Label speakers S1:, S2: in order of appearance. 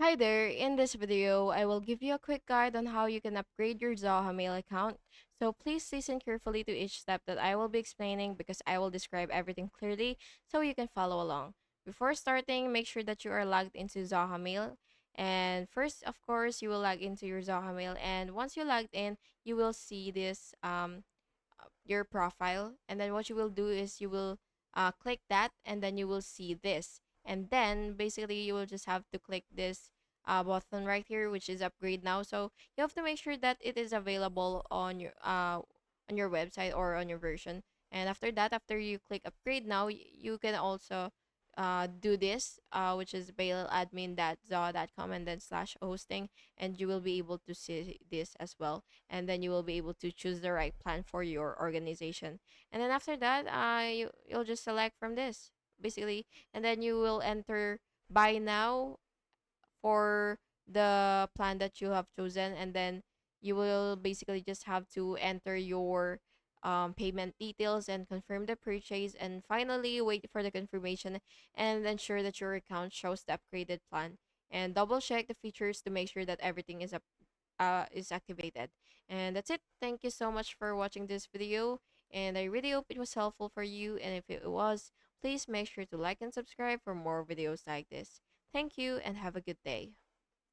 S1: Hi there, in this video, I will give you a quick guide on how you can upgrade your Zoho Mail account. So please listen carefully to each step that I will be explaining because I will describe everything clearly so you can follow along. Before starting, make sure that you are logged into Zoho Mail. And first, of course, you will log into your Zoho Mail. And once you logged in, you will see this your profile, and then what you will do is you will click that, and then you will see this, and then basically you will just have to click this button right here, which is upgrade now. So you have to make sure that it is available on your website or on your version. And after that, after you click upgrade now, you can also do this, which is bailadmin.zoho.com and then slash hosting, and you will be able to see this as well, and then you will be able to choose the right plan for your organization. And then after that, you'll just select from this basically, and then you will enter buy now for the plan that you have chosen, and then you will basically just have to enter your payment details and confirm the purchase, and finally wait for the confirmation and ensure that your account shows the upgraded plan, and double check the features to make sure that everything is activated. And that's it. Thank you so much for watching this video, and I really hope it was helpful for you, and if it was, please make sure to like and subscribe for more videos like this. Thank you and have a good day.